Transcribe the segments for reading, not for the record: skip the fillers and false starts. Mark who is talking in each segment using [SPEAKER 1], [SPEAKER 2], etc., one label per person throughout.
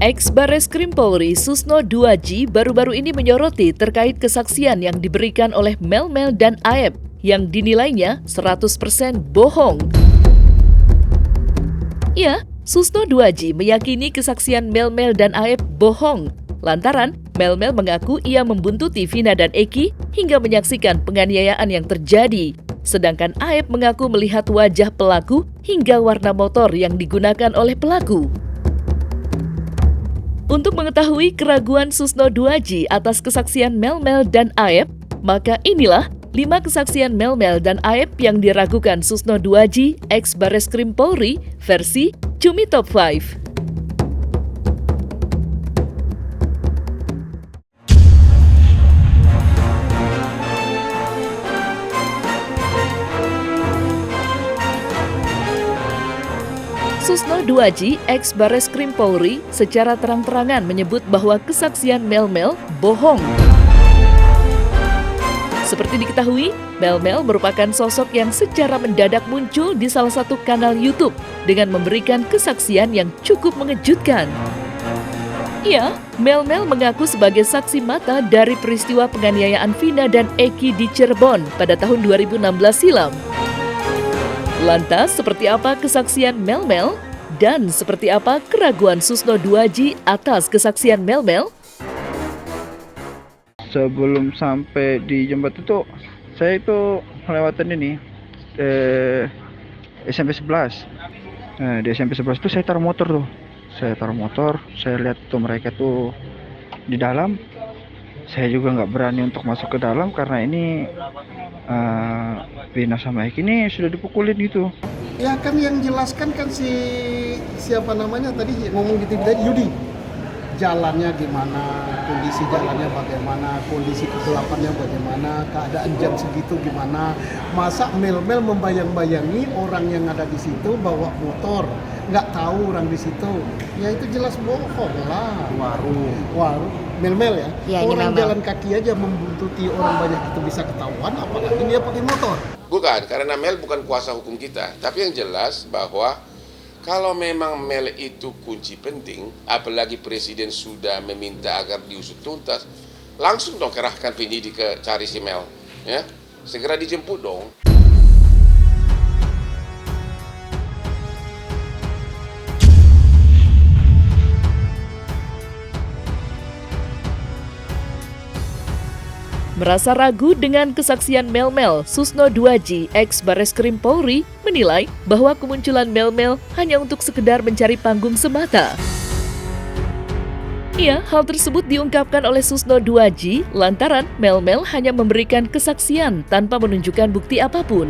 [SPEAKER 1] Ex-Barreskrim Polri Susno Duaji baru-baru ini menyoroti terkait kesaksian yang diberikan oleh Mel-Mel dan Aep yang dinilainya 100% bohong. Ya, Susno Duaji meyakini kesaksian Mel-Mel dan Aep bohong. Lantaran Mel-Mel mengaku ia membuntuti Vina dan Eki hingga menyaksikan penganiayaan yang terjadi. Sedangkan Aep mengaku melihat wajah pelaku hingga warna motor yang digunakan oleh pelaku. Untuk mengetahui keraguan Susno Duaji atas kesaksian Mel-Mel dan Aep, maka inilah 5 kesaksian Mel-Mel dan Aep yang diragukan Susno Duaji, ex-Barreskrim Polri, versi Cumi Top 5. Susno Duaji, ex-Barreskrim Polri, secara terang-terangan menyebut bahwa kesaksian Mel-Mel bohong. Seperti diketahui, Mel-Mel merupakan sosok yang secara mendadak muncul di salah satu kanal YouTube dengan memberikan kesaksian yang cukup mengejutkan. Ya, Mel-Mel mengaku sebagai saksi mata dari peristiwa penganiayaan Vina dan Eki di Cirebon pada tahun 2016 silam. Lantas, seperti apa kesaksian Mel-Mel? Dan seperti apa keraguan Susno Duaji atas kesaksian Mel-Mel?
[SPEAKER 2] Sebelum sampai di jembatan itu, saya itu melewatan ini SMP 11. Nah, di SMP 11 itu saya taruh motor tuh. Saya lihat tuh mereka tuh di dalam. Saya juga nggak berani untuk masuk ke dalam karena ini Vina sama Eki ini sudah dipukulin gitu.
[SPEAKER 3] Ya kan yang jelaskan kan siapa namanya tadi ngomong di TV tadi, Yudi. Jalannya gimana, kondisi jalannya bagaimana, kondisi kegelapannya bagaimana, keadaan jam segitu gimana. Masa Mel-Mel membayang-bayangi orang yang ada di situ bawa motor, nggak tahu orang di situ. Ya itu jelas bohong lah. Waru. Mel-Mel ya orang Mel-Mel jalan kaki aja membuntuti orang banyak itu bisa ketahuan, apalagi dia pakai motor.
[SPEAKER 4] Bukan, karena Mel bukan kuasa hukum kita. Tapi yang jelas bahwa kalau memang Mel itu kunci penting, apalagi Presiden sudah meminta agar diusut tuntas, langsung dong kerahkan penyidik ke cari si Mel, ya, segera dijemput dong.
[SPEAKER 1] Merasa ragu dengan kesaksian Mel-Mel, Susno Duaji, ex-Barreskrim Polri, menilai bahwa kemunculan Mel-Mel hanya untuk sekedar mencari panggung semata. Ya, hal tersebut diungkapkan oleh Susno Duaji lantaran Mel-Mel hanya memberikan kesaksian tanpa menunjukkan bukti apapun.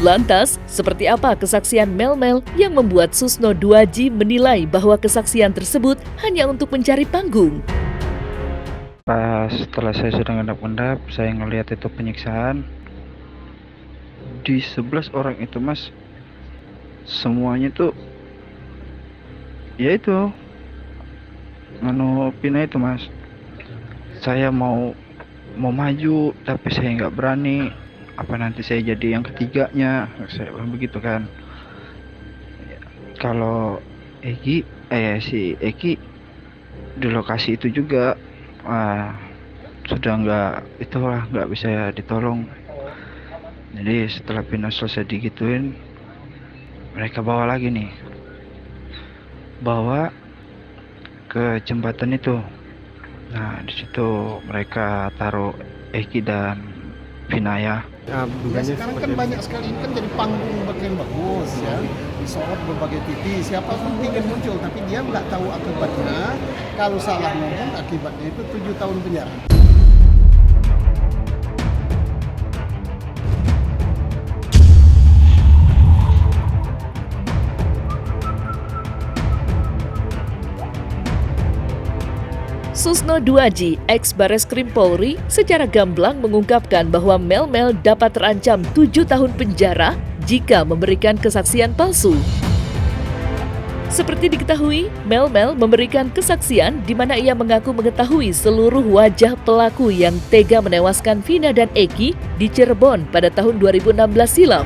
[SPEAKER 1] Lantas, seperti apa kesaksian Mel-Mel yang membuat Susno Duaji menilai bahwa kesaksian tersebut hanya untuk mencari panggung?
[SPEAKER 2] Setelah saya sudah ngendap-ngendap, saya ngelihat itu penyiksaan. Di 11 orang itu mas, semuanya tuh ya itu Vina itu mas. Saya mau maju tapi saya nggak berani, apa nanti saya jadi yang ketiganya, saya bilang begitu kan. Kalau si Eki di lokasi itu juga sudah nggak bisa ditolong. Jadi setelah Vina selesai digituin, mereka bawa ke jembatan itu. Nah di situ mereka taruh Eki dan Vina ya.
[SPEAKER 3] Ya sekarang kan banyak sekali, ini kan jadi panggung bagian bagus ya, disorot berbagai TV, siapa pun ingin muncul, tapi dia nggak tahu akibatnya. Kalau salah ngomong, akibatnya itu 7 tahun penjara.
[SPEAKER 1] Susno Duaji, ex-Barreskrim Polri, secara gamblang mengungkapkan bahwa Mel-Mel dapat terancam 7 tahun penjara jika memberikan kesaksian palsu. Seperti diketahui, Mel-Mel memberikan kesaksian di mana ia mengaku mengetahui seluruh wajah pelaku yang tega menewaskan Vina dan Eki di Cirebon pada tahun 2016 silam.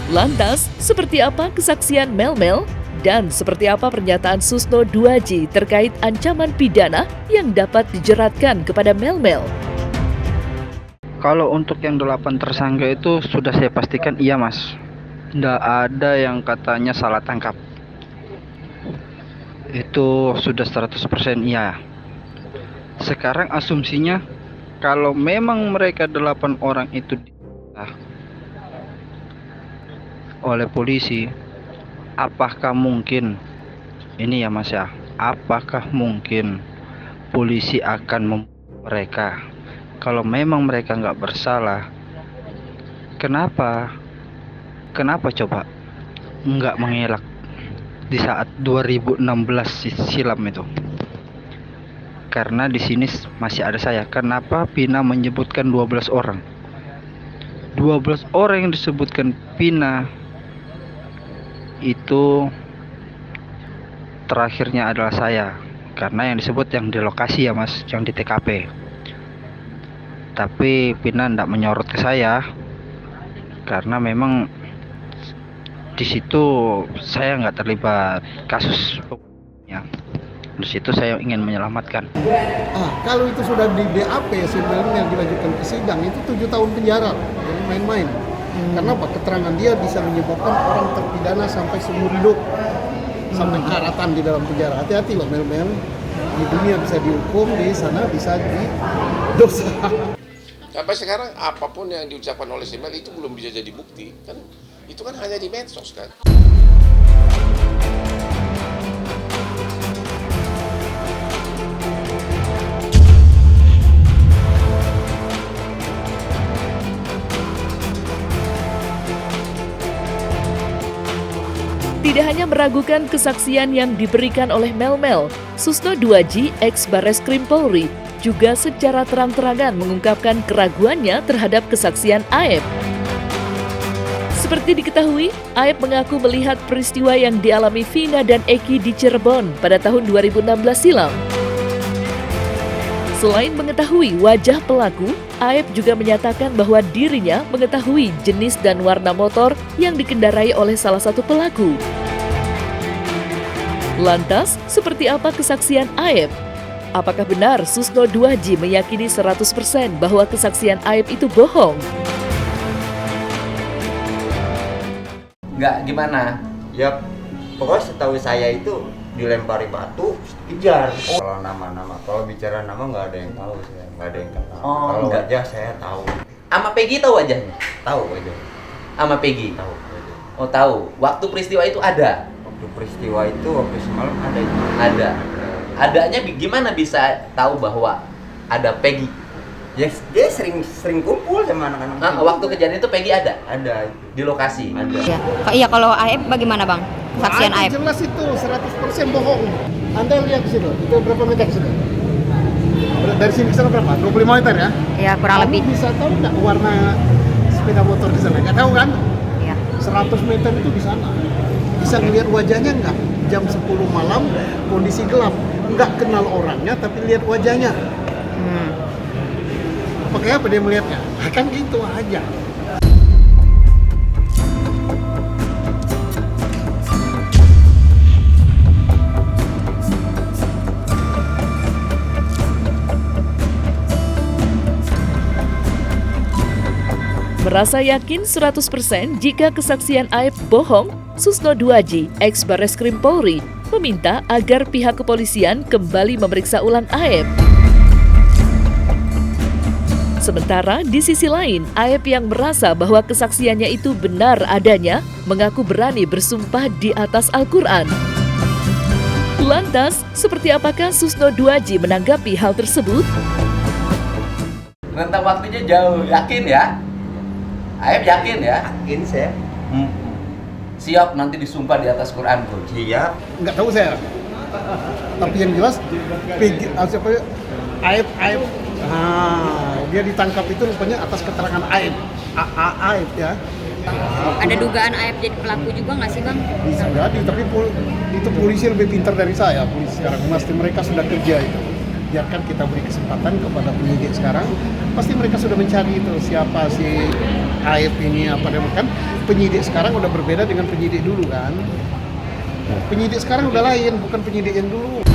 [SPEAKER 1] Lantas, seperti apa kesaksian Mel-Mel? Dan seperti apa pernyataan Susno 2J terkait ancaman pidana yang dapat dijeratkan kepada Mel-Mel?
[SPEAKER 2] Kalau untuk yang 8 tersangka itu sudah saya pastikan iya mas. Nggak ada yang katanya salah tangkap. Itu sudah 100% iya. Sekarang asumsinya kalau memang mereka 8 orang itu ditangkap oleh polisi, apakah mungkin ini ya mas ya, apakah mungkin polisi akan membunuh mereka? Kalau memang mereka nggak bersalah, kenapa coba nggak mengelak di saat 2016 silam itu? Karena di sini masih ada saya. Kenapa Pina menyebutkan 12 orang? 12 orang yang disebutkan Pina itu terakhirnya adalah saya, karena yang disebut yang di lokasi ya mas, yang di TKP. Tapi Pina tidak menyorot ke saya karena memang di situ saya nggak terlibat kasus ya. Di situ saya ingin menyelamatkan.
[SPEAKER 3] Kalau itu sudah di BAP sebenarnya dilanjutkan ke sidang itu 7 tahun penjara, jadi main-main. Karena apa? Keterangan dia bisa menyebabkan orang terpidana sampai seumur hidup, sampai karatan di dalam penjara. Hati-hati loh Mel-Mel, di dunia bisa dihukum, di sana bisa didosa.
[SPEAKER 4] Sampai sekarang apapun yang diucapkan oleh si Mel itu belum bisa jadi bukti kan, itu kan hanya di medsos kan.
[SPEAKER 1] Tidak hanya meragukan kesaksian yang diberikan oleh Mel-Mel, Susno 2J ex Barreskrim Polri juga secara terang-terangan mengungkapkan keraguannya terhadap kesaksian Aep. Seperti diketahui, Aep mengaku melihat peristiwa yang dialami Vina dan Eki di Cirebon pada tahun 2016 silam. Selain mengetahui wajah pelaku, Aep juga menyatakan bahwa dirinya mengetahui jenis dan warna motor yang dikendarai oleh salah satu pelaku. Lantas, seperti apa kesaksian Aep? Apakah benar Susno 2J meyakini 100% bahwa kesaksian Aep itu bohong?
[SPEAKER 5] Enggak, gimana?
[SPEAKER 6] Ya, pokoknya setahu saya itu dilempari batu, kejar. Kalau nama-nama, kalau bicara nama nggak ada yang tahu saya, nggak ada yang kenal. Kalau
[SPEAKER 5] enggak.
[SPEAKER 6] wajah saya tahu.
[SPEAKER 5] Sama Peggy tahu wajahnya?
[SPEAKER 6] Tahu wajah.
[SPEAKER 5] Sama Peggy?
[SPEAKER 6] Tahu wajah.
[SPEAKER 5] Oh tahu. Waktu peristiwa itu ada?
[SPEAKER 6] Waktu peristiwa itu, waktu semalam ada itu.
[SPEAKER 5] Ada. Adanya gimana bisa tahu bahwa ada Peggy?
[SPEAKER 6] Yes, dia sering kumpul sama anak-anak.
[SPEAKER 5] Nah, waktu kejadian itu Peggy ada?
[SPEAKER 6] Ada itu.
[SPEAKER 5] Di lokasi?
[SPEAKER 6] Ada.
[SPEAKER 7] Ya. Iya, kalau Aep bagaimana bang? Kesaksian Aep?
[SPEAKER 3] Jelas itu 100% bohong. Anda lihat di situ, itu berapa meter di situ? Dari sini ke sana berapa? 25 meter ya?
[SPEAKER 7] Ya kurang lebih.
[SPEAKER 3] Kamu bisa tahu nggak warna sepeda motor di sana? Nggak tahu kan?
[SPEAKER 7] Ya.
[SPEAKER 3] 100 meter itu di sana. Bisa ngelihat wajahnya nggak? Jam 10 malam, kondisi gelap. Nggak kenal orangnya, tapi lihat wajahnya. Pakai apa dia melihatnya? Kan gitu aja.
[SPEAKER 1] Merasa yakin 100% jika kesaksian Aep bohong, Susno 2J ex Barreskrim Polri meminta agar pihak kepolisian kembali memeriksa ulang Aep. Sementara di sisi lain, Aep yang merasa bahwa kesaksiannya itu benar adanya, mengaku berani bersumpah di atas Al-Quran. Lantas, seperti apakah Susno 2J menanggapi hal tersebut?
[SPEAKER 5] Rentang waktunya jauh, yakin ya? Aep yakin ya?
[SPEAKER 6] Yakin saya.
[SPEAKER 5] Siap nanti disumpah di atas Quran bro.
[SPEAKER 6] Siap.
[SPEAKER 3] Nggak tahu saya. Tapi yang jelas, Aep. Dia ditangkap itu rupanya atas keterangan Aep. Aep ya.
[SPEAKER 7] Ada dugaan Aep jadi pelaku juga nggak sih bang?
[SPEAKER 3] Bisa jadi, tapi itu polisi lebih pintar dari saya. Polisi sekarang pasti mereka sudah kerja itu. Biarkan kita beri kesempatan kepada penyidik sekarang. Pasti mereka sudah mencari itu siapa si Aep ini apa namanya kan. Penyidik sekarang udah berbeda dengan penyidik dulu kan. Penyidik sekarang udah lain, bukan penyidik yang dulu.